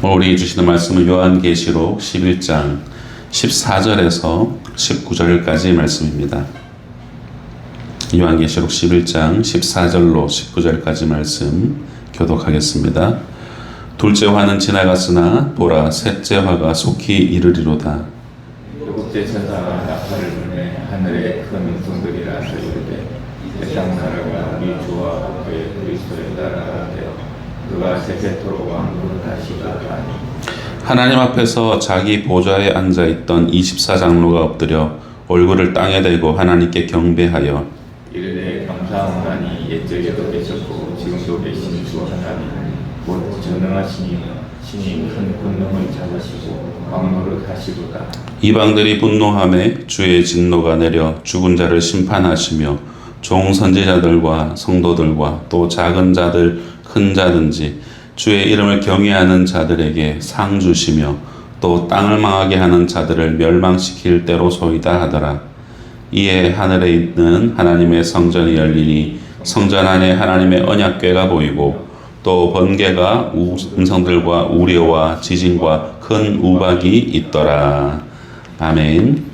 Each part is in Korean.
오늘 우리 주시는 말씀은 요한계시록 11장 14절에서 19절까지 말씀입니다. 요한계시록 11장 14절로 19절까지 말씀 교독하겠습니다. 둘째 화는 지나갔으나 보라 셋째 화가 속히 이르리로다. 일곱째 천사가 나팔을 불매 하늘에 큰 음성들이 나서 이르되 세상 나라가 우리 주와 그의 그리스도의 나라가 되어 그가 세세토록 왕국을 하시리로다. 하나님 앞에서 자기 보좌에 앉아있던 24장로가 엎드려 얼굴을 땅에 대고 하나님께 경배하여 이르되 감사하오나니 옛적에도 계셨고 지금도 계신 주 하나님 곧 전능하시니 신이 큰 권능을 찾으시고 왕노릇 하시도다. 이방들이 분노하매 주의 진노가 내려 죽은 자를 심판하시며 종 선지자들과 성도들과 또 작은 자들 큰 자든지 주의 이름을 경외하는 자들에게 상 주시며 또 땅을 망하게 하는 자들을 멸망시킬 때로소이다 하더라. 이에 하늘에 있는 하나님의 성전이 열리니 성전 안에 하나님의 언약궤가 보이고 또 번개가 음성들과 우려와 지진과 큰 우박이 있더라. 아멘.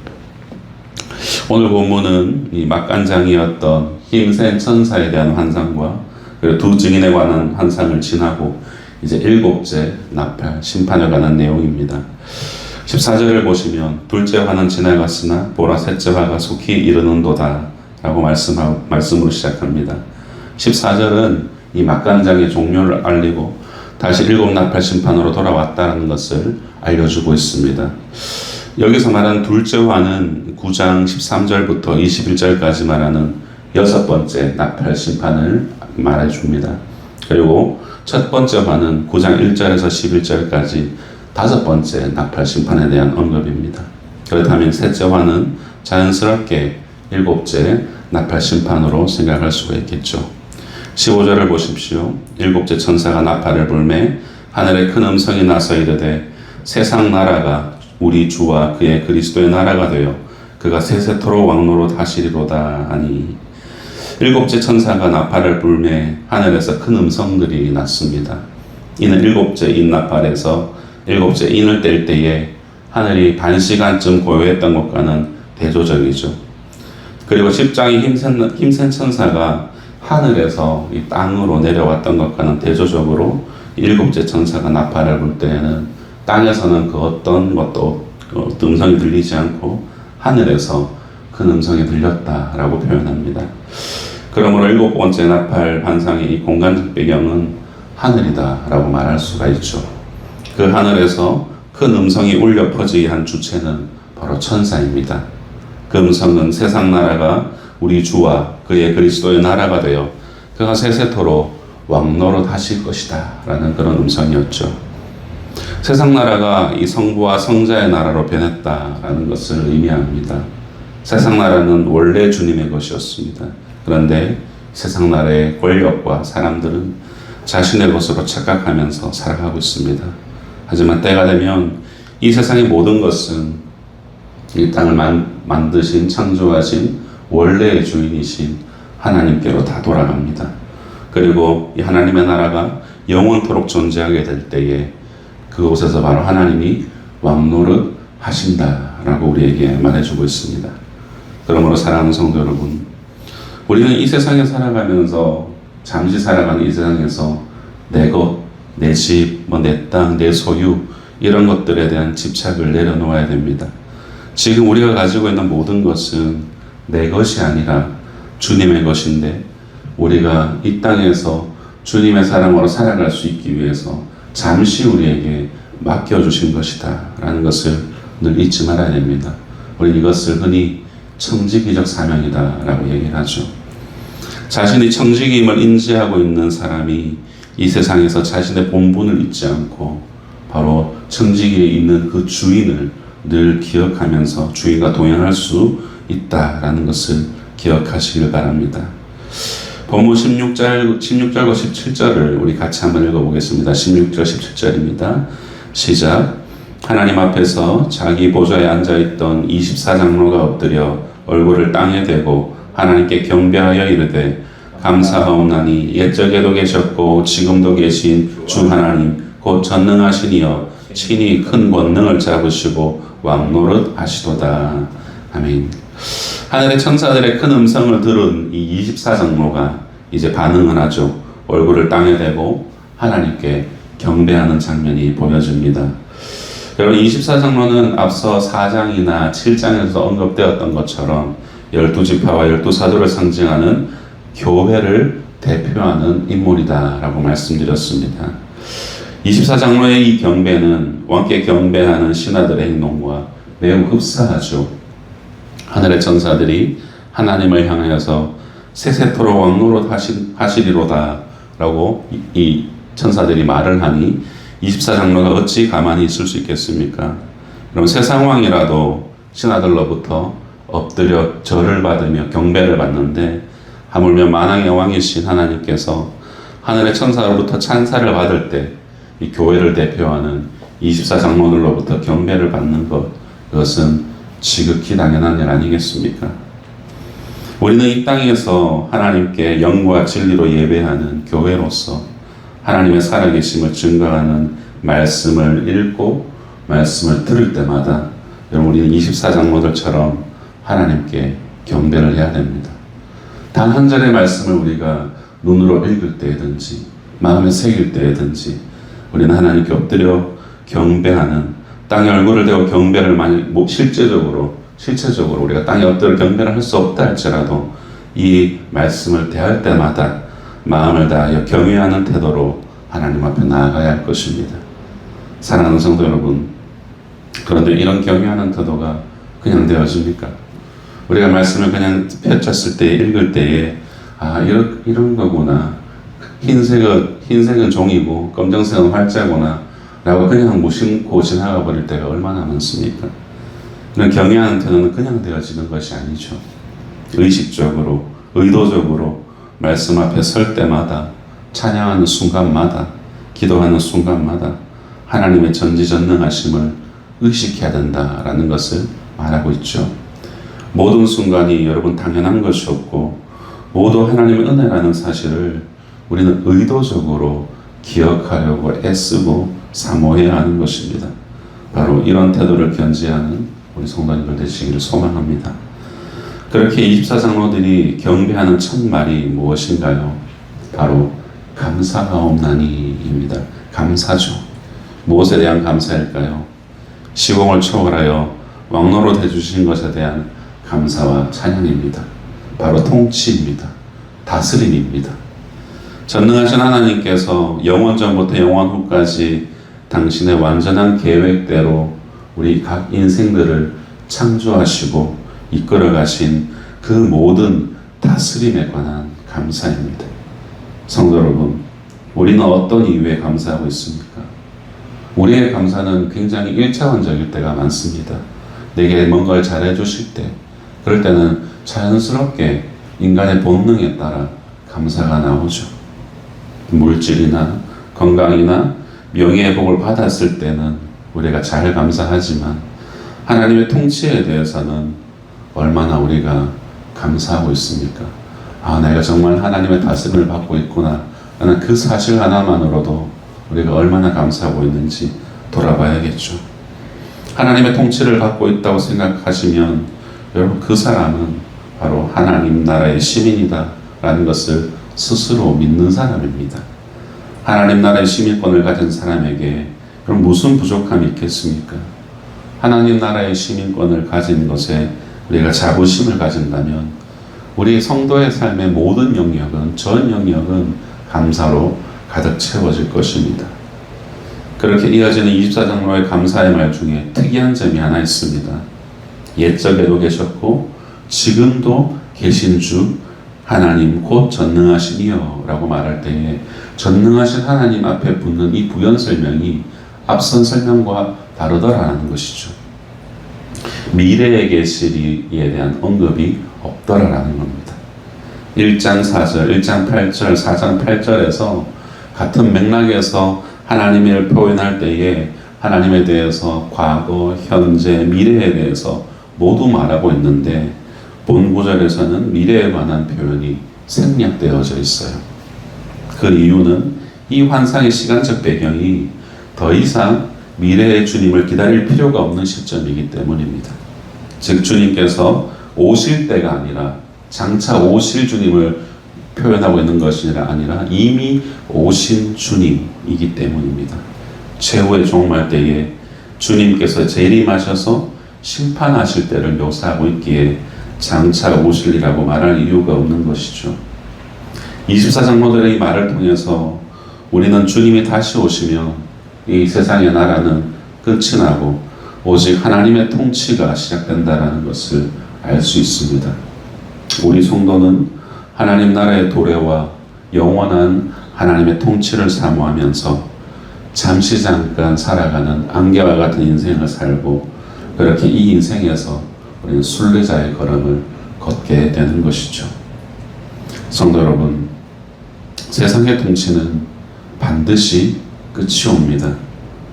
오늘 본문은 이 막간장이었던 힘센 천사에 대한 환상과 그리고 두 증인에 관한 환상을 지나고 이제 일곱째 나팔 심판에 관한 내용입니다. 14절을 보시면 둘째 화는 지나갔으나 보라 셋째 화가 속히 이르는도다 라고 말씀으로 시작합니다. 14절은 이 막간장의 종료를 알리고 다시 일곱 나팔 심판으로 돌아왔다는 것을 알려주고 있습니다. 여기서 말하는 둘째 화는 9장 13절부터 21절까지 말하는 여섯 번째 나팔 심판을 말해줍니다. 그리고 첫 번째 화는 9장 1절에서 11절까지 다섯 번째 나팔 심판에 대한 언급입니다. 그렇다면 셋째 화는 자연스럽게 일곱째 나팔 심판으로 생각할 수가 있겠죠. 15절을 보십시오. 일곱째 천사가 나팔을 불매 하늘에 큰 음성이 나서 이르되 세상 나라가 우리 주와 그의 그리스도의 나라가 되어 그가 세세토록 왕노릇 하시리로다 하니 일곱째 천사가 나팔을 불매 하늘에서 큰 음성들이 났습니다. 이는 일곱째 인 나팔에서 일곱째 인을 뗄 때에 하늘이 반 시간쯤 고요했던 것과는 대조적이죠. 그리고 10장의 힘센 천사가 하늘에서 이 땅으로 내려왔던 것과는 대조적으로 일곱째 천사가 나팔을 불 때에는 땅에서는 그 어떤 것도 음성이 들리지 않고 하늘에서 큰 음성이 들렸다라고 표현합니다. 그러므로 일곱 번째 나팔 환상의 이 공간적 배경은 하늘이다라고 말할 수가 있죠. 그 하늘에서 큰 음성이 울려 퍼지게 한 주체는 바로 천사입니다. 그 음성은 세상 나라가 우리 주와 그의 그리스도의 나라가 되어 그가 세세토록 왕노릇 하실 것이다 라는 그런 음성이었죠. 세상 나라가 이 성부와 성자의 나라로 변했다라는 것을 의미합니다. 세상 나라는 원래 주님의 것이었습니다. 그런데 세상 나라의 권력과 사람들은 자신의 것으로 착각하면서 살아가고 있습니다. 하지만 때가 되면 이 세상의 모든 것은 이 땅을 만드신 창조하신 원래의 주인이신 하나님께로 다 돌아갑니다. 그리고 이 하나님의 나라가 영원토록 존재하게 될 때에 그곳에서 바로 하나님이 왕노릇 하신다라고 우리에게 말해주고 있습니다. 그러므로 사랑하는 성도 여러분, 우리는 이 세상에 살아가면서 잠시 살아가는 이 세상에서 내 것, 내 집, 내 땅, 내 소유 이런 것들에 대한 집착을 내려놓아야 됩니다. 지금 우리가 가지고 있는 모든 것은 내 것이 아니라 주님의 것인데 우리가 이 땅에서 주님의 사랑으로 살아갈 수 있기 위해서 잠시 우리에게 맡겨주신 것이다 라는 것을 늘 잊지 말아야 됩니다. 우리 이것을 흔히 청지기적 사명이다 라고 얘기를 하죠. 자신이 청지기임을 인지하고 있는 사람이 이 세상에서 자신의 본분을 잊지 않고 바로 청지기에 있는 그 주인을 늘 기억하면서 주인과 동행할 수 있다라는 것을 기억하시길 바랍니다. 본문 16절과 17절을 우리 같이 한번 읽어보겠습니다. 16절 17절입니다. 시작. 하나님 앞에서 자기 보좌에 앉아있던 24장로가 엎드려 얼굴을 땅에 대고 하나님께 경배하여 이르되 감사하옵나니 옛적에도 계셨고 지금도 계신 주 하나님 곧 전능하시니여 친히 큰 권능을 잡으시고 왕노릇 하시도다. 아멘. 하늘의 천사들의 큰 음성을 들은 이 24장로가 이제 반응을 하죠. 얼굴을 땅에 대고 하나님께 경배하는 장면이 보여집니다. 여러분, 24장로는 앞서 4장이나 7장에서 언급되었던 것처럼 12지파와 12사도를 상징하는 교회를 대표하는 인물이다라고 말씀드렸습니다. 24장로의 이 경배는 왕께 경배하는 신하들의 행동과 매우 흡사하죠. 하늘의 천사들이 하나님을 향하여서 세세토록 왕노릇 하시리로다 라고 이 천사들이 말을 하니 24장로가 어찌 가만히 있을 수 있겠습니까? 그럼 세상 왕이라도 신하들로부터 엎드려 절을 받으며 경배를 받는데 하물며 만왕의 왕이신 하나님께서 하늘의 천사로부터 찬사를 받을 때 이 교회를 대표하는 24장로들로부터 경배를 받는 것, 그것은 지극히 당연한 일 아니겠습니까? 우리는 이 땅에서 하나님께 영과 진리로 예배하는 교회로서 하나님의 살아계심을 증거하는 말씀을 읽고 말씀을 들을 때마다 여러분, 우리는 24장로들처럼 하나님께 경배를 해야 됩니다. 단 한 절의 말씀을 우리가 눈으로 읽을 때든지 마음에 새길 때든지 우리는 하나님께 엎드려 경배하는, 땅에 얼굴을 대고 경배를 실제적으로 우리가 땅에 엎드려 경배를 할 수 없다 할지라도 이 말씀을 대할 때마다 마음을 다하여 경외하는 태도로 하나님 앞에 나아가야 할 것입니다. 사랑하는 성도 여러분, 그런데 이런 경외하는 태도가 그냥 되어집니까? 우리가 말씀을 그냥 펼쳤을 때, 읽을 때에 이런 거구나, 흰색은 종이고 검정색은 활자구나 라고 그냥 무심코 지나가 버릴 때가 얼마나 많습니까? 이런 경외하는 태도는 그냥 되어지는 것이 아니죠. 의식적으로, 의도적으로 말씀 앞에 설 때마다, 찬양하는 순간마다, 기도하는 순간마다 하나님의 전지전능하심을 의식해야 된다라는 것을 말하고 있죠. 모든 순간이 여러분 당연한 것이 없고 모두 하나님의 은혜라는 사실을 우리는 의도적으로 기억하려고 애쓰고 사모해야 하는 것입니다. 바로 이런 태도를 견지하는 우리 성도님들 되시기를 소망합니다. 그렇게 24장로들이 경배하는 첫 말이 무엇인가요? 바로 감사하옵나니입니다. 감사죠. 무엇에 대한 감사일까요? 시공을 초월하여 왕노릇 해주신 것에 대한 감사와 찬양입니다. 바로 통치입니다. 다스림입니다. 전능하신 하나님께서 영원 전부터 영원 후까지 당신의 완전한 계획대로 우리 각 인생들을 창조하시고 이끌어 가신 그 모든 다스림에 관한 감사입니다. 성도 여러분, 우리는 어떤 이유에 감사하고 있습니까? 우리의 감사는 굉장히 일차원적일 때가 많습니다. 내게 뭔가를 잘해 주실 때, 그럴 때는 자연스럽게 인간의 본능에 따라 감사가 나오죠. 물질이나 건강이나 명예의 복을 받았을 때는 우리가 잘 감사하지만 하나님의 통치에 대해서는 얼마나 우리가 감사하고 있습니까? 내가 정말 하나님의 다스림을 받고 있구나 라는 그 사실 하나만으로도 우리가 얼마나 감사하고 있는지 돌아봐야겠죠. 하나님의 통치를 받고 있다고 생각하시면 여러분, 그 사람은 바로 하나님 나라의 시민이다 라는 것을 스스로 믿는 사람입니다. 하나님 나라의 시민권을 가진 사람에게 그럼 무슨 부족함이 있겠습니까? 하나님 나라의 시민권을 가진 것에 우리가 자부심을 가진다면 우리 성도의 삶의 모든 영역은, 전 영역은 감사로 가득 채워질 것입니다. 그렇게 이어지는 24장로의 감사의 말 중에 특이한 점이 하나 있습니다. 옛적에도 계셨고 지금도 계신 주 하나님 곧 전능하시니여 라고 말할 때에 전능하신 하나님 앞에 붙는 이 부연 설명이 앞선 설명과 다르더라는 것이죠. 미래에 계시리에 대한 언급이 없더라라는 겁니다. 1장 4절, 1장 8절, 4장 8절에서 같은 맥락에서 하나님을 표현할 때에 하나님에 대해서 과거, 현재, 미래에 대해서 모두 말하고 있는데 본 구절에서는 미래에 관한 표현이 생략되어져 있어요. 그 이유는 이 환상의 시간적 배경이 더 이상 미래의 주님을 기다릴 필요가 없는 시점이기 때문입니다. 즉 주님께서 오실 때가 아니라 장차 오실 주님을 표현하고 있는 것이 아니라 이미 오신 주님이기 때문입니다. 최후의 종말 때에 주님께서 재림하셔서 심판하실 때를 묘사하고 있기에 장차 오실이라고 말할 이유가 없는 것이죠. 24장로들의 이 말을 통해서 우리는 주님이 다시 오시면 이 세상의 나라는 끝이 나고 오직 하나님의 통치가 시작된다는 것을 알 수 있습니다. 우리 성도는 하나님 나라의 도래와 영원한 하나님의 통치를 사모하면서 잠시 잠깐 살아가는 안개와 같은 인생을 살고 그렇게 이 인생에서 우리는 순례자의 걸음을 걷게 되는 것이죠. 성도 여러분, 세상의 통치는 반드시 끝이 옵니다.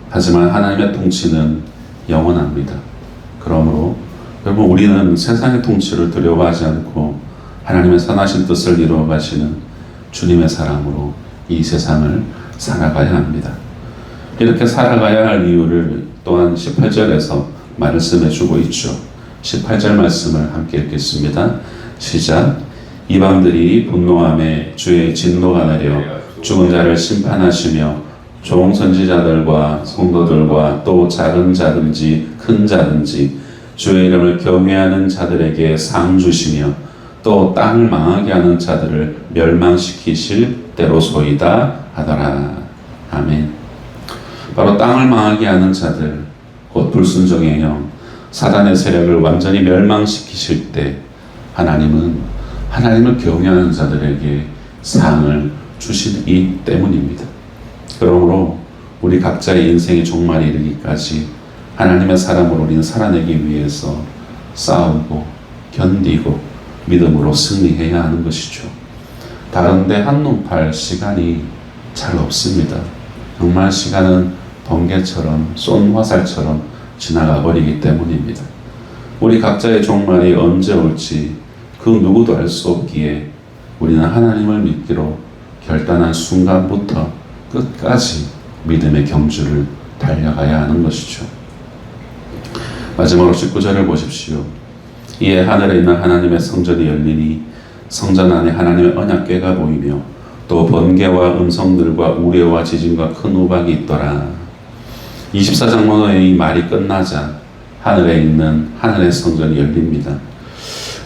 하지만 하나님의 통치는 영원합니다. 그러므로 여러분 우리는 세상의 통치를 두려워하지 않고 하나님의 선하신 뜻을 이루어 가시는 주님의 사람으로 이 세상을 살아가야 합니다. 이렇게 살아가야 할 이유를 또한 18절에서 말씀해 주고 있죠. 18절 말씀을 함께 읽겠습니다. 시작. 이방들이 분노함에 주의 진노가 내려 죽은 자를 심판하시며 종 선지자들과 성도들과 또 작은 자든지 큰 자든지 주의 이름을 경외하는 자들에게 상 주시며 또 땅을 망하게 하는 자들을 멸망시키실 때로소이다 하더라. 아멘. 바로 땅을 망하게 하는 자들, 곧 불순종의 영, 사단의 세력을 완전히 멸망시키실 때 하나님은 하나님을 경외하는 자들에게 상을 주시기 때문입니다. 그러므로 우리 각자의 인생의 종말에 이르기까지 하나님의 사람으로 우리는 살아내기 위해서 싸우고 견디고 믿음으로 승리해야 하는 것이죠. 다른데 한눈 팔 시간이 잘 없습니다. 정말 시간은 번개처럼 쏜 화살처럼 지나가 버리기 때문입니다. 우리 각자의 종말이 언제 올지 그 누구도 알 수 없기에 우리는 하나님을 믿기로 결단한 순간부터 끝까지 믿음의 경주를 달려가야 하는 것이죠. 마지막으로 19절을 보십시오. 이에 하늘에 있는 하나님의 성전이 열리니 성전 안에 하나님의 언약궤가 보이며 또 번개와 음성들과 우레와 지진과 큰 우박이 있더라. 24장로의 이 말이 끝나자 하늘에 있는 하늘의 성전이 열립니다.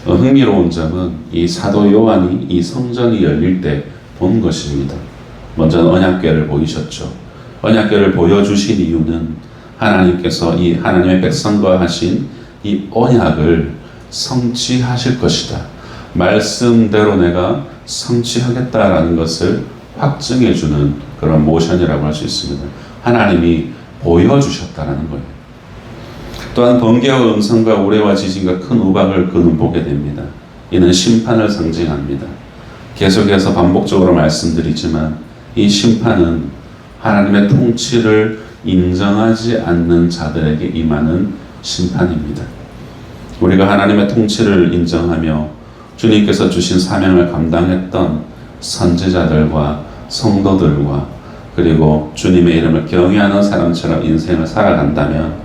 흥미로운 점은 이 사도 요한이 이 성전이 열릴 때 본 것입니다. 먼저 언약궤를 보이셨죠. 언약궤를 보여주신 이유는 하나님께서 이 하나님의 백성과 하신 이 언약을 성취하실 것이다. 말씀대로 내가 성취하겠다라는 것을 확증해주는 그런 모션이라고 할 수 있습니다. 하나님이 보여주셨다라는 거예요. 또한 번개와 음성과 우레와 지진과 큰 우박을 그는 보게 됩니다. 이는 심판을 상징합니다. 계속해서 반복적으로 말씀드리지만 이 심판은 하나님의 통치를 인정하지 않는 자들에게 임하는 심판입니다. 우리가 하나님의 통치를 인정하며 주님께서 주신 사명을 감당했던 선지자들과 성도들과 그리고 주님의 이름을 경외하는 사람처럼 인생을 살아간다면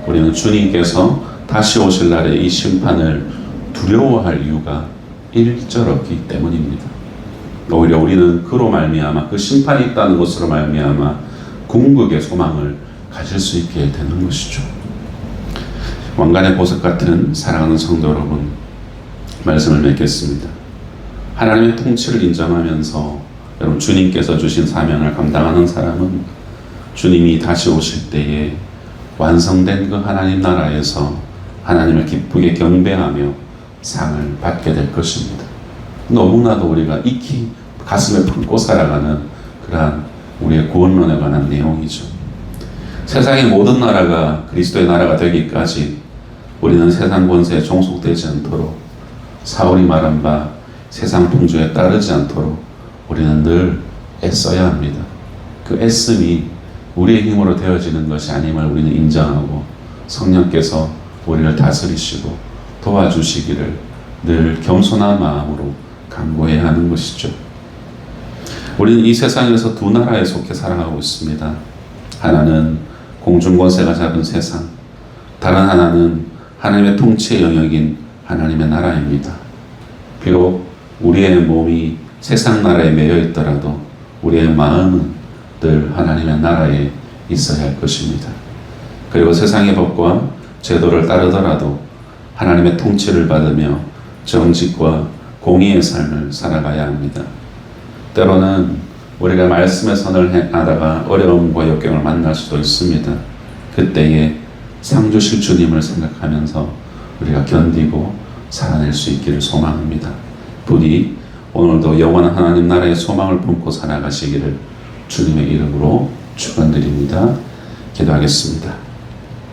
우리는 주님께서 다시 오실 날에 이 심판을 두려워할 이유가 일절없기 때문입니다. 오히려 우리는 그로 말미암아 그 심판이 있다는 것으로 말미암아 궁극의 소망을 가질 수 있게 되는 것이죠. 왕관의 보석 같은 사랑하는 성도 여러분, 말씀을 맺겠습니다. 하나님의 통치를 인정하면서 여러분 주님께서 주신 사명을 감당하는 사람은 주님이 다시 오실 때에 완성된 그 하나님 나라에서 하나님을 기쁘게 경배하며 상을 받게 될 것입니다. 너무나도 우리가 익히 가슴에 품고 살아가는 그러한 우리의 구원론에 관한 내용이죠. 세상의 모든 나라가 그리스도의 나라가 되기까지 우리는 세상 권세에 종속되지 않도록 사울이 말한 바 세상 풍조에 따르지 않도록 우리는 늘 애써야 합니다. 그 애씀이 우리의 힘으로 되어지는 것이 아님을 우리는 인정하고 성령께서 우리를 다스리시고 도와주시기를 늘 겸손한 마음으로 간구해야 하는 것이죠. 우리는 이 세상에서 두 나라에 속해 살아가고 있습니다. 하나는 공중권세가 잡은 세상, 다른 하나는 하나님의 통치의 영역인 하나님의 나라입니다. 비록 우리의 몸이 세상 나라에 매여 있더라도 우리의 마음은 늘 하나님의 나라에 있어야 할 것입니다. 그리고 세상의 법과 제도를 따르더라도 하나님의 통치를 받으며 정직과 공의의 삶을 살아가야 합니다. 때로는 우리가 말씀의 선을 행하다가 어려움과 역경을 만날 수도 있습니다. 그때에 상 주실 주님을 생각하면서 우리가 견디고 살아낼 수 있기를 소망합니다. 부디 오늘도 영원한 하나님 나라의 소망을 품고 살아가시기를 주님의 이름으로 축원드립니다. 기도하겠습니다.